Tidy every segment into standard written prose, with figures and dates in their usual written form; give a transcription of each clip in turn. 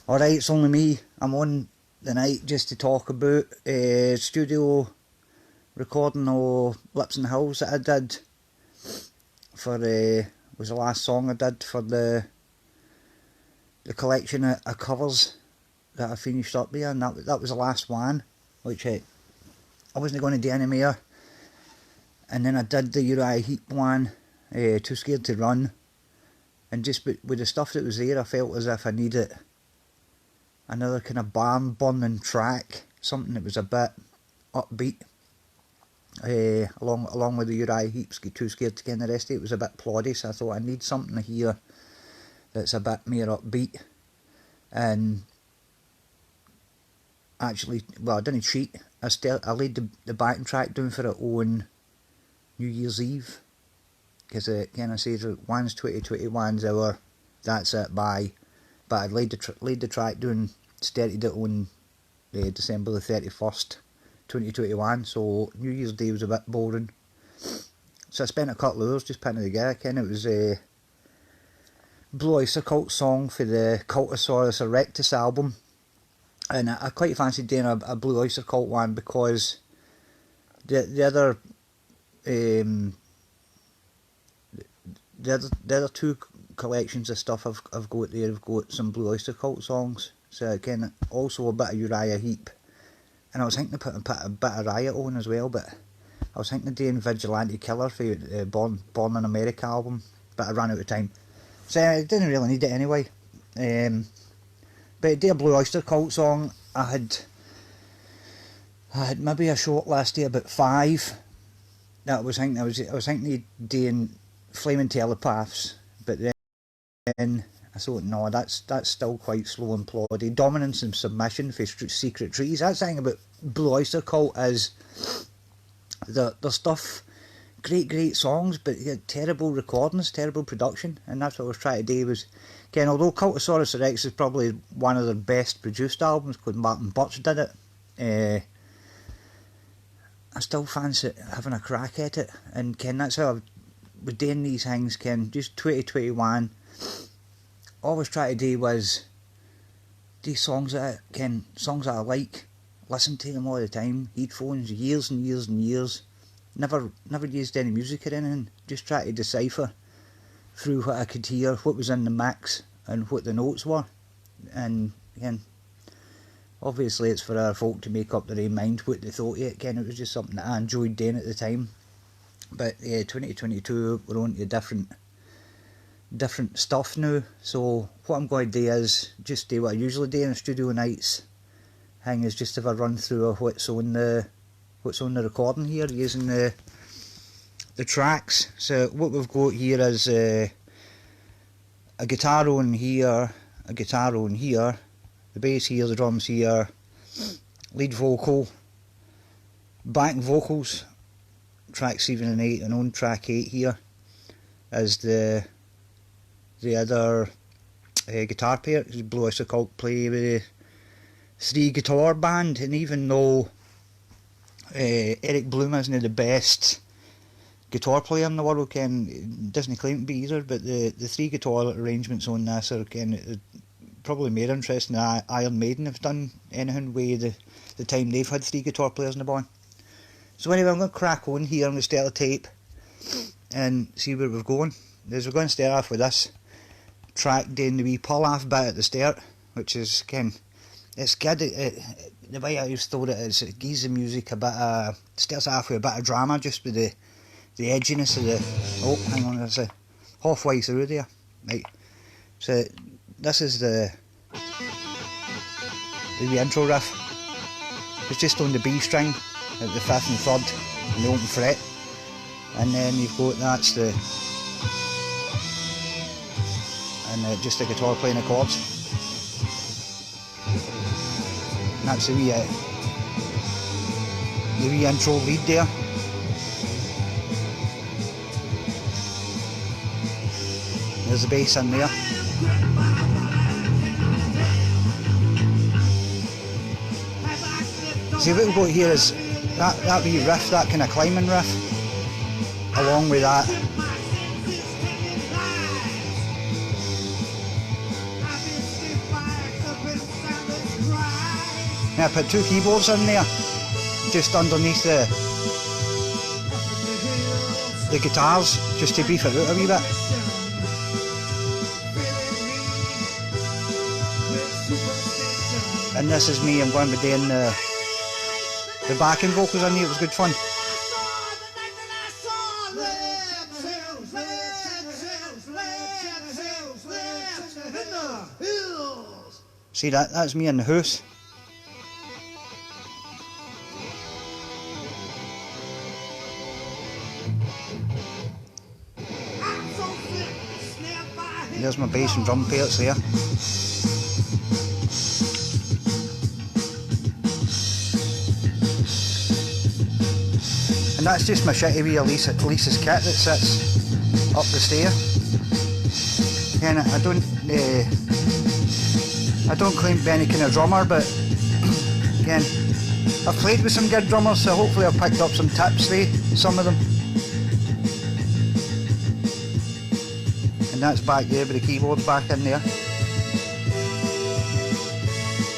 Alright, it's only me. I'm on the night just to talk about studio recording of Lips and Hills that I did for was the last song I did for the collection of covers that I finished up there, and that was the last one, which I wasn't going to do any more. And then I did the Uriah Heep one, Too Scared to Run, and just with the stuff that was there, I felt as if I needed another kind of barn burning track, something that was a bit upbeat, along with the Uriah Heep's Too Scared to Ken the Rest of it was a bit ploddy, so I thought I need something here that's a bit more upbeat. And actually, well, I didn't cheat, I laid the backing track down for it on New Year's Eve, because it kind of says one's 2021's hour, that's it, bye. But I laid the track down, started it on December the 31st, 2021, so New Year's Day was a bit boring. So I spent a couple of hours just putting it together. It was a Blue Oyster Cult song for the Cultosaurus Erectus album, and I quite fancied doing a Blue Oyster Cult one because the other two collections of stuff I've got there have got some Blue Oyster Cult songs, so again also a bit of Uriah Heep, and I was thinking of put a bit of Riot on as well, but I was thinking of doing Vigilante Killer for the Born in America album, but I ran out of time, so I didn't really need it anyway. But to do a Blue Oyster Cult song, I had maybe a short list here about 5 that I was thinking of doing Flaming Telepaths, but then I thought, no, that's still quite slow and ploddy. Dominance and Submission for Secret Trees. That's the thing about Blue Oyster Cult is the stuff, great songs, but terrible recordings, terrible production, and that's what I was trying to do. Was, again, although Cultosaurus Rex is probably one of their best produced albums, because Martin Birch did it, I still fancy having a crack at it, and that's how I've with doing these things. Just 2021, all I was trying to do was these songs that I like, listen to them all the time, headphones, years and years and years, never used any music or anything, just try to decipher through what I could hear, what was in the mix and what the notes were. And again, obviously it's for our folk to make up their own mind what they thought of it. Again, it was just something that I enjoyed doing at the time. But yeah, 2022, we're on to different stuff now. So what I'm going to do is just do what I usually do in the studio nights. Thing is just have a run through of what's on the recording here using the tracks. So what we've got here is a guitar on here, a guitar on here, the bass here, the drums here, lead vocal, backing vocals. Track 7 and 8, and on track 8 here is the other guitar player. Blue Oyster Cult play with a 3-guitar band, and even though Eric Bloom isn't the best guitar player in the world, doesn't claim to be either, but the 3-guitar arrangements on this are probably more interesting than Iron Maiden have done anything with the time they've had 3 guitar players in the band. So anyway, I'm going to crack on here. I'm going to start the tape and see where we're going. We're going to start off with this track doing the wee pull-off bit at the start, which is, it's good. The way I always thought it is, it gives the music a bit of, starts off with a bit of drama, just with the edginess of the, oh, hang on, there's a halfway through there. Right, so this is the wee intro riff. It's just on the B string at the 5th and 3rd and the open fret, and then you've got just the guitar playing the chords, and that's the wee intro lead there. There's the bass in there. See, what we've got here is that wee riff, that kind of climbing riff, along with that I put 2 keyboards in there, just underneath the guitars, just to beef it out a wee bit. And this is me, I'm going to be doing the backing vocals in here. It was good fun. See that's me in the house. There's my bass and drum parts there. And that's just my shitty wee Elisa's kit that sits up the stair. And I don't claim to be any kind of drummer, but again, I've played with some good drummers, so hopefully I've picked up some tips from some of them. And that's back there with the keyboards back in there.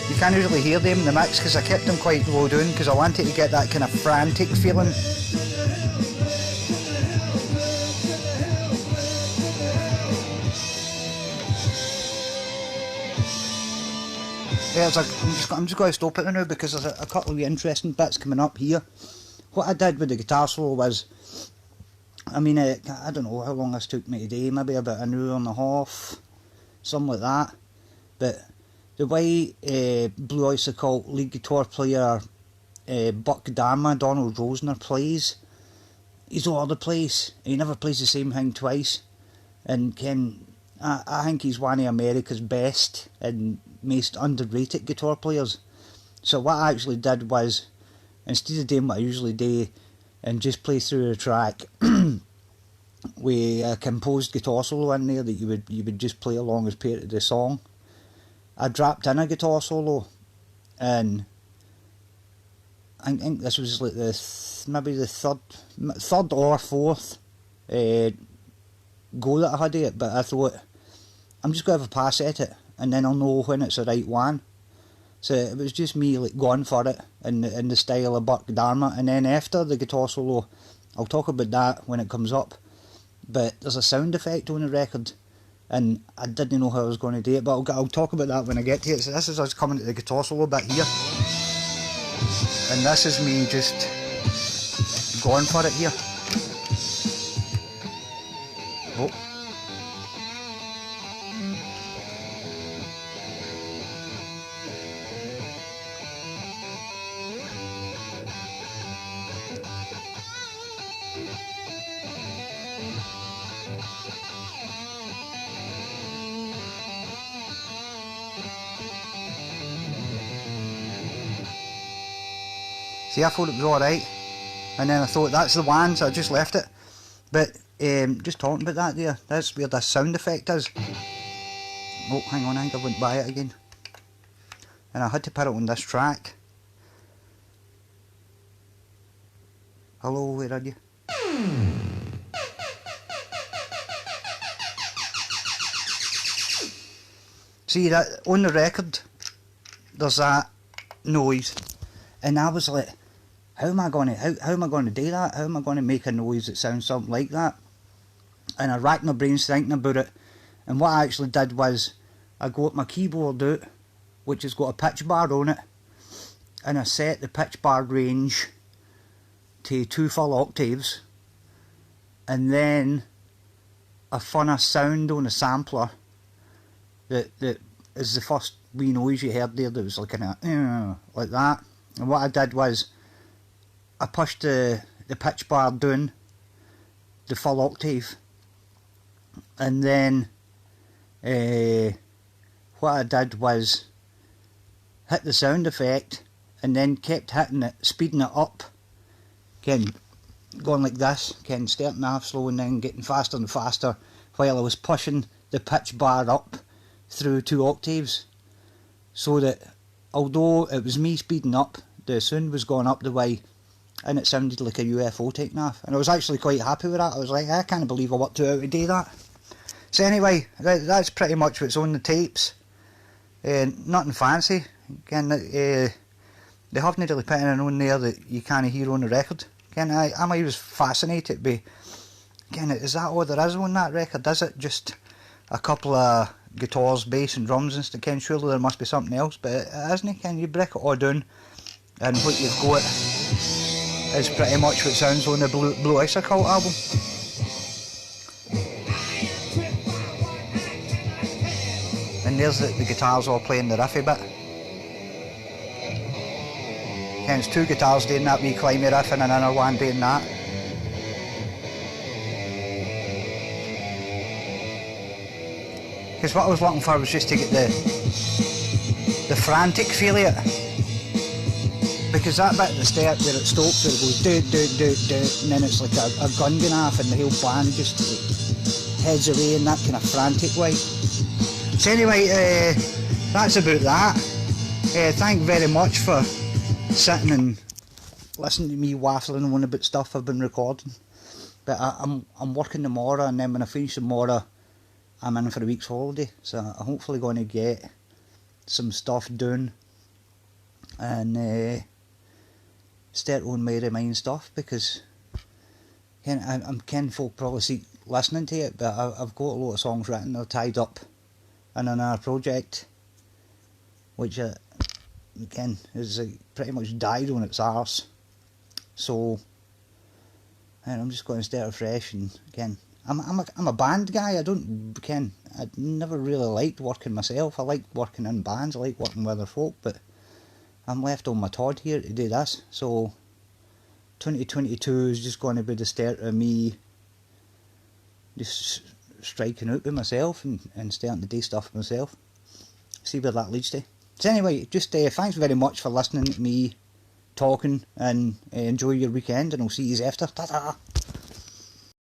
You can't really hear them in the mix because I kept them quite low down because I wanted to get that kind of frantic feeling. Yeah, I'm just going to stop it now because there's a couple of interesting bits coming up here. What I did with the guitar solo was, I mean, I don't know how long this took me today, maybe about an hour and a half, something like that. But the way Blue Oyster Cult lead guitar player Buck Dharma, Donald Rosner, plays, he's all over the place. He never plays the same thing twice. And I think he's one of America's best and most underrated guitar players. So what I actually did was, instead of doing what I usually do and just play through the track with a composed guitar solo in there that you would just play along as part of the song, I dropped in a guitar solo, and I think this was like maybe the third or fourth go that I had at it, but I thought I'm just going to have a pass at it and then I'll know when it's the right one. So it was just me like going for it in the style of Buck Dharma. And then after the guitar solo, I'll talk about that when it comes up, but there's a sound effect on the record and I didn't know how I was going to do it, but I'll talk about that when I get to it. So this is us coming to the guitar solo bit here, and this is me just going for it here. Oh. See, I thought it was alright, and then I thought that's the one, so I just left it. But just talking about that there, that's where this sound effect is. Oh, hang on, I think I went by it again. And I had to put it on this track. Hello, where are you? See, that on the record, there's that noise, and I was like, how am I going to do that? How am I going to make a noise that sounds something like that? And I racked my brains thinking about it. And what I actually did was, I got my keyboard out, which has got a pitch bar on it, and I set the pitch bar range to 2 full octaves, and then I fun a sound on a sampler that is the first wee noise you heard there. That was like like that. And what I did was, I pushed the pitch bar down the full octave, and then what I did was hit the sound effect and then kept hitting it, speeding it up, going like this, starting off slow and then getting faster and faster while I was pushing the pitch bar up through 2 octaves, so that although it was me speeding up, the sound was going up the way, and it sounded like a UFO taking off. And I was actually quite happy with that. I was like, I can't believe I worked out how to do that. So anyway, that's pretty much what's on the tapes. Nothing fancy. Again, they haven't really put anything on there that you can't hear on the record. Ken, I was fascinated by, Ken, is that all there is on that record? Is it just a couple of guitars, bass and drums and stuff? Ken, surely there must be something else, but it isn't. Ken, you break it all down and what you've got is pretty much what sounds on the Blue Oyster Cult album. And there's the guitars all playing the riffy bit. And it's two guitars doing that wee climby riff and another one doing that. Because what I was looking for was just to get the frantic feel of it. Because that bit at the start where it stops, where it goes do do do do, and then it's like a gun going off and the whole band just like heads away in that kind of frantic way. So anyway, that's about that. Thank you very much for sitting and listening to me waffling on about stuff I've been recording. But I'm working tomorrow, and then when I finish tomorrow, I'm in for a week's holiday. So I'm hopefully going to get some stuff done and start on my Remind stuff, because I'm ken folk probably see listening to it, but I've got a lot of songs written. They're tied up in another project, which again is pretty much died on its arse. So I'm just going to start afresh. And again, I'm a band guy. I never really liked working myself. I like working in bands. I like working with other folk, but I'm left on my Todd here to do this. So 2022 is just going to be the start of me just striking out with myself and starting to do stuff myself. See where that leads to. So anyway, just thanks very much for listening to me talking, and enjoy your weekend, and I'll see you after. Ta-ta!